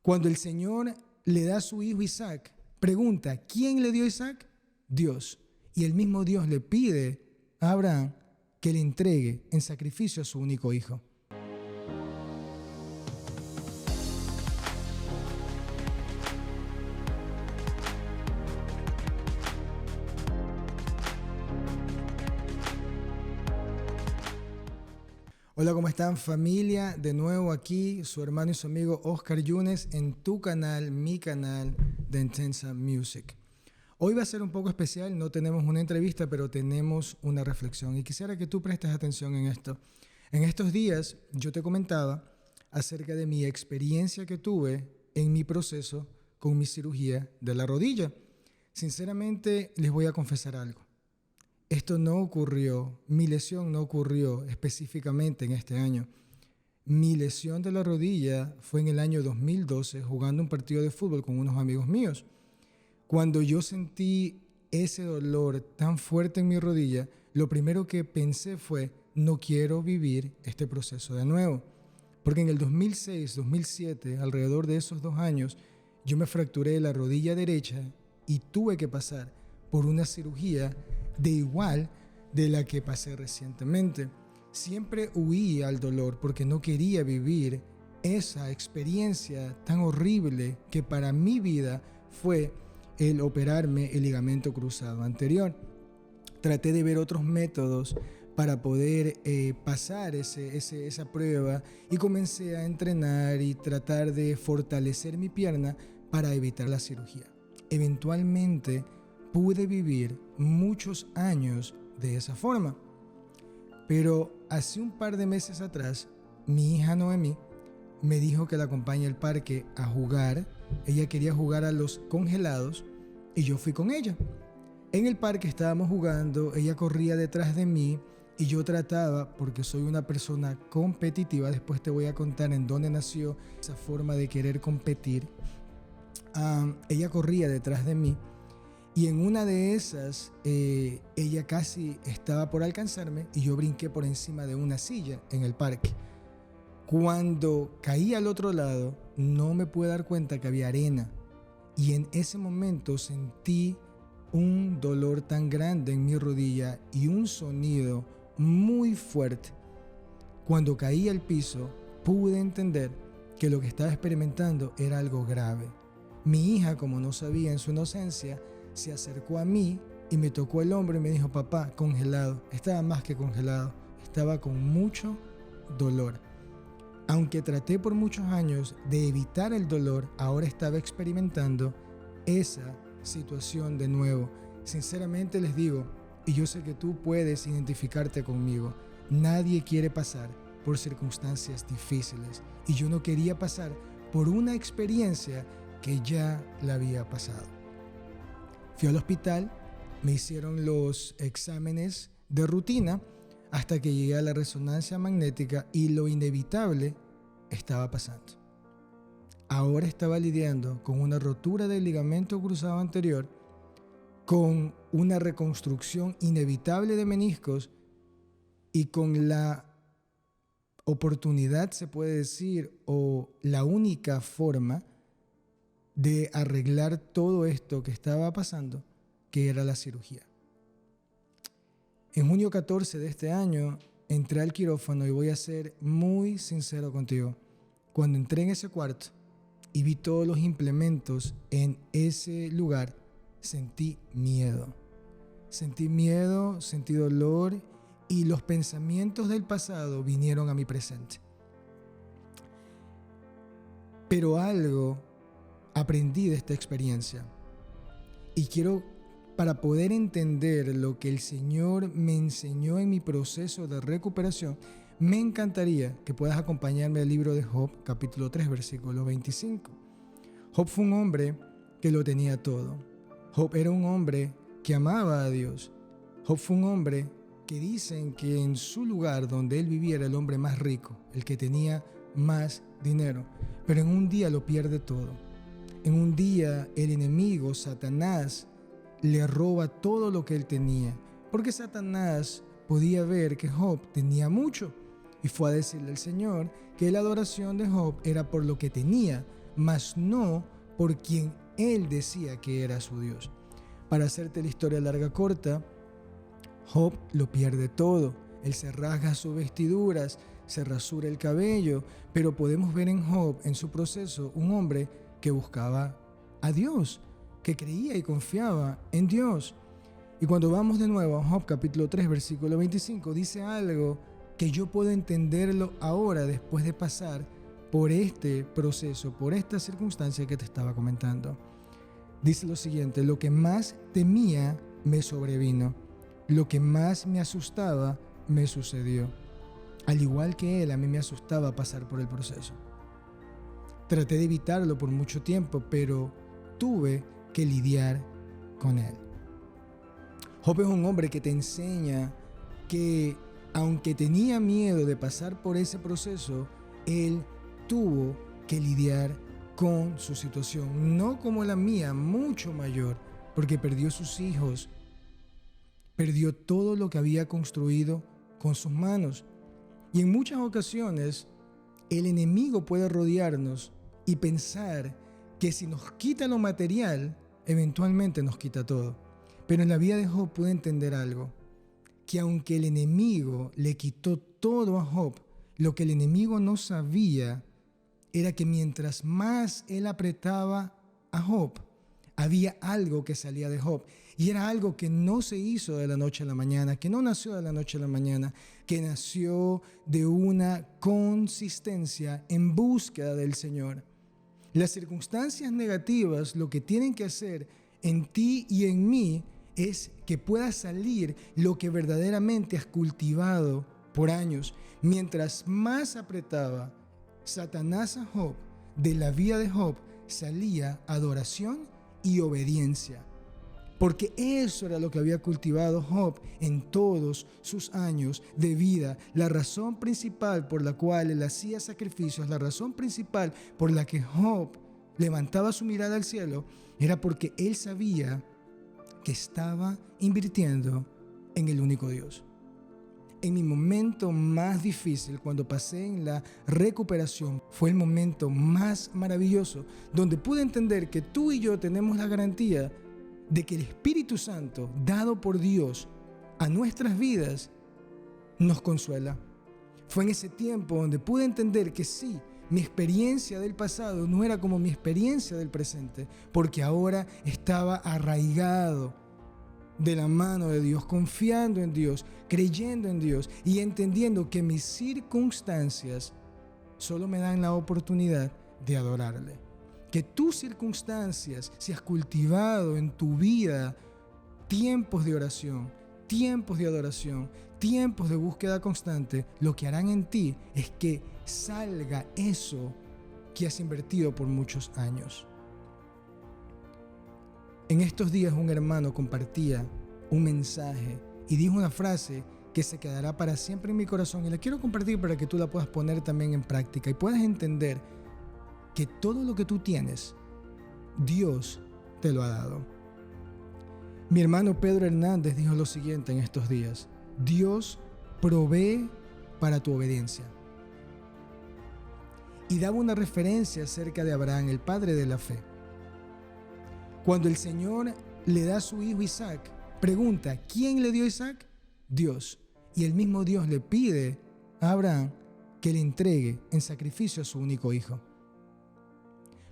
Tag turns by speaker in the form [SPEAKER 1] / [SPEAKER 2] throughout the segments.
[SPEAKER 1] Cuando el Señor le da a su hijo Isaac, pregunta, ¿quién le dio a Isaac? Dios. Y el mismo Dios le pide a Abraham que le entregue en sacrificio a su único hijo. Hola, ¿cómo están, familia? De nuevo aquí, su hermano y su amigo Oscar Yunes en tu canal, mi canal de Intensa Music. Hoy va a ser un poco especial, no tenemos una entrevista, pero tenemos una reflexión y quisiera que tú prestes atención en esto. En estos días yo te comentaba acerca de mi experiencia que tuve en mi proceso con mi cirugía de la rodilla. Sinceramente, les voy a confesar algo. Esto no ocurrió, mi lesión no ocurrió específicamente en este año. Mi lesión de la rodilla fue en el año 2012 jugando un partido de fútbol con unos amigos míos. Cuando yo sentí ese dolor tan fuerte en mi rodilla, lo primero que pensé fue, no quiero vivir este proceso de nuevo. Porque en el 2006, 2007, alrededor de esos 2 años, yo me fracturé la rodilla derecha y tuve que pasar por una cirugía de igual de la que pasé recientemente. Siempre huí al dolor porque no quería vivir esa experiencia tan horrible que para mi vida fue el operarme el ligamento cruzado anterior. Traté de ver otros métodos para poder pasar esa prueba y comencé a entrenar y tratar de fortalecer mi pierna para evitar la cirugía. Eventualmente pude vivir muchos años de esa forma. Pero hace un par de meses atrás, mi hija Noemí me dijo que la acompañe al parque a jugar. Ella quería jugar a los congelados y yo fui con ella. En el parque estábamos jugando, ella corría detrás de mí y yo trataba, porque soy una persona competitiva, después te voy a contar en dónde nació esa forma de querer competir. Ella corría detrás de mí. Y en una de esas, ella casi estaba por alcanzarme y yo brinqué por encima de una silla en el parque. Cuando caí al otro lado, no me pude dar cuenta que había arena. Y en ese momento sentí un dolor tan grande en mi rodilla y un sonido muy fuerte. Cuando caí al piso, pude entender que lo que estaba experimentando era algo grave. Mi hija, como no sabía en su inocencia, se acercó a mí y me tocó el hombro y me dijo, papá, congelado. Estaba más que congelado, estaba con mucho dolor. Aunque traté por muchos años de evitar el dolor, ahora estaba experimentando esa situación de nuevo. Sinceramente les digo, y yo sé que tú puedes identificarte conmigo, nadie quiere pasar por circunstancias difíciles y yo no quería pasar por una experiencia que ya la había pasado. Fui al hospital, me hicieron los exámenes de rutina hasta que llegué a la resonancia magnética y lo inevitable estaba pasando. Ahora estaba lidiando con una rotura del ligamento cruzado anterior, con una reconstrucción inevitable de meniscos y con la oportunidad, se puede decir, o la única forma de arreglar todo esto que estaba pasando, que era la cirugía. En junio 14 de este año entré al quirófano y voy a ser muy sincero contigo. Cuando entré en ese cuarto y vi todos los implementos en ese lugar, sentí miedo. Sentí miedo, sentí dolor y los pensamientos del pasado vinieron a mi presente. Pero algo aprendí de esta experiencia y quiero, para poder entender lo que el Señor me enseñó en mi proceso de recuperación, me encantaría que puedas acompañarme al libro de Job, capítulo 3, versículo 25. Job fue un hombre que lo tenía todo. Job era un hombre que amaba a Dios. Job fue un hombre que dicen que en su lugar donde él vivía era el hombre más rico, el que tenía más dinero, pero en un día lo pierde todo. En un día el enemigo, Satanás, le roba todo lo que él tenía, porque Satanás podía ver que Job tenía mucho y fue a decirle al Señor que la adoración de Job era por lo que tenía, mas no por quien él decía que era su Dios. Para hacerte la historia larga corta, Job lo pierde todo. Él se rasga sus vestiduras, se rasura el cabello, pero podemos ver en Job, en su proceso, un hombre que buscaba a Dios, que creía y confiaba en Dios. Y cuando vamos de nuevo a Job capítulo 3, versículo 25, dice algo que yo puedo entenderlo ahora después de pasar por este proceso, por esta circunstancia que te estaba comentando. Dice lo siguiente: lo que más temía me sobrevino, lo que más me asustaba me sucedió. Al igual que él, a mí me asustaba pasar por el proceso. Traté de evitarlo por mucho tiempo, pero tuve que lidiar con él. Job es un hombre que te enseña que aunque tenía miedo de pasar por ese proceso, él tuvo que lidiar con su situación, no como la mía, mucho mayor, porque perdió sus hijos, perdió todo lo que había construido con sus manos. Y en muchas ocasiones el enemigo puede rodearnos y pensar que si nos quita lo material, eventualmente nos quita todo. Pero en la vida de Job pude entender algo, que aunque el enemigo le quitó todo a Job, lo que el enemigo no sabía era que mientras más él apretaba a Job, había algo que salía de Job. Y era algo que no se hizo de la noche a la mañana, que no nació de la noche a la mañana, que nació de una consistencia en búsqueda del Señor. Las circunstancias negativas lo que tienen que hacer en ti y en mí es que pueda salir lo que verdaderamente has cultivado por años. Mientras más apretaba Satanás a Job, de la vida de Job salía adoración y obediencia. Porque eso era lo que había cultivado Job en todos sus años de vida. La razón principal por la cual él hacía sacrificios, la razón principal por la que Job levantaba su mirada al cielo, era porque él sabía que estaba invirtiendo en el único Dios. En mi momento más difícil, cuando pasé en la recuperación, fue el momento más maravilloso, donde pude entender que tú y yo tenemos la garantía de que el Espíritu Santo, dado por Dios a nuestras vidas, nos consuela. Fue en ese tiempo donde pude entender que sí, mi experiencia del pasado no era como mi experiencia del presente, porque ahora estaba arraigado de la mano de Dios, confiando en Dios, creyendo en Dios y entendiendo que mis circunstancias solo me dan la oportunidad de adorarle. Que tus circunstancias, si has cultivado en tu vida tiempos de oración, tiempos de adoración, tiempos de búsqueda constante, lo que harán en ti es que salga eso que has invertido por muchos años. En estos días un hermano compartía un mensaje y dijo una frase que se quedará para siempre en mi corazón y la quiero compartir para que tú la puedas poner también en práctica y puedas entender que todo lo que tú tienes, Dios te lo ha dado. Mi hermano Pedro Hernández dijo lo siguiente en estos días: Dios provee para tu obediencia. Y daba una referencia acerca de Abraham, el padre de la fe. Cuando el Señor le da a su hijo Isaac, pregunta: ¿quién le dio a Isaac? Dios. Y el mismo Dios le pide a Abraham que le entregue en sacrificio a su único hijo.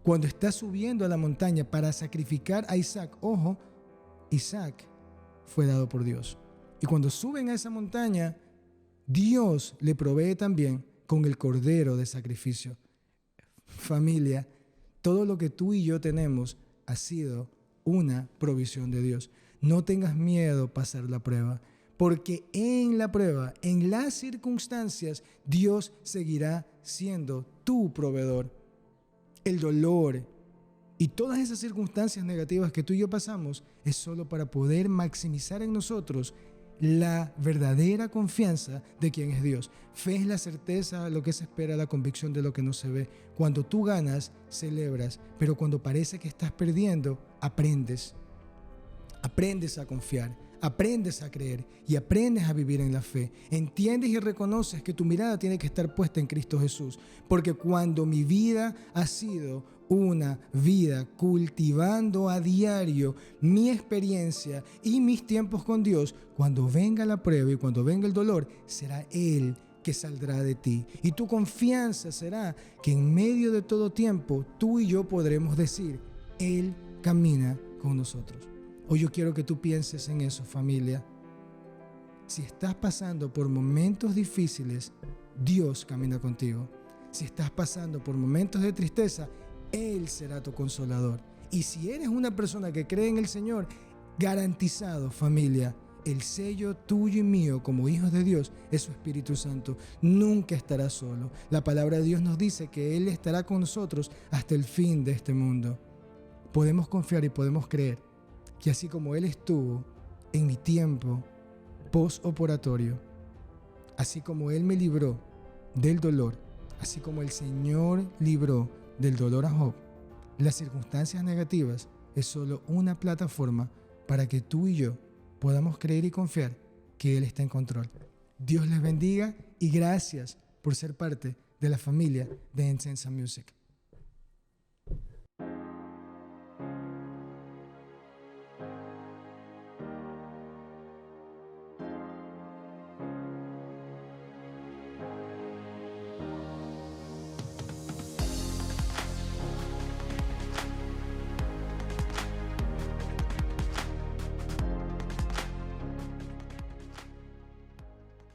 [SPEAKER 1] Cuando está subiendo a la montaña para sacrificar a Isaac, ojo, Isaac fue dado por Dios. Y cuando suben a esa montaña, Dios le provee también con el cordero de sacrificio. Familia, todo lo que tú y yo tenemos ha sido una provisión de Dios. No tengas miedo pasar la prueba, porque en la prueba, en las circunstancias, Dios seguirá siendo tu proveedor. El dolor y todas esas circunstancias negativas que tú y yo pasamos es solo para poder maximizar en nosotros la verdadera confianza de quién es Dios. Fe es la certeza de lo que se espera, la convicción de lo que no se ve. Cuando tú ganas, celebras, pero cuando parece que estás perdiendo, aprendes. Aprendes a confiar, aprendes a creer y aprendes a vivir en la fe. Entiendes y reconoces que tu mirada tiene que estar puesta en Cristo Jesús, porque cuando mi vida ha sido una vida cultivando a diario mi experiencia y mis tiempos con Dios, cuando venga la prueba y cuando venga el dolor, será Él que saldrá de ti. Y tu confianza será que en medio de todo tiempo, tú y yo podremos decir, Él camina con nosotros. Hoy yo quiero que tú pienses en eso, familia. Si estás pasando por momentos difíciles, Dios camina contigo. Si estás pasando por momentos de tristeza, Él será tu consolador. Y si eres una persona que cree en el Señor, garantizado, familia, el sello tuyo y mío como hijos de Dios es su Espíritu Santo. Nunca estarás solo. La palabra de Dios nos dice que Él estará con nosotros hasta el fin de este mundo. Podemos confiar y podemos creer que así como Él estuvo en mi tiempo postoperatorio, así como Él me libró del dolor, así como el Señor libró del dolor a Job, las circunstancias negativas es solo una plataforma para que tú y yo podamos creer y confiar que Él está en control. Dios les bendiga y gracias por ser parte de la familia de Ensensa Music.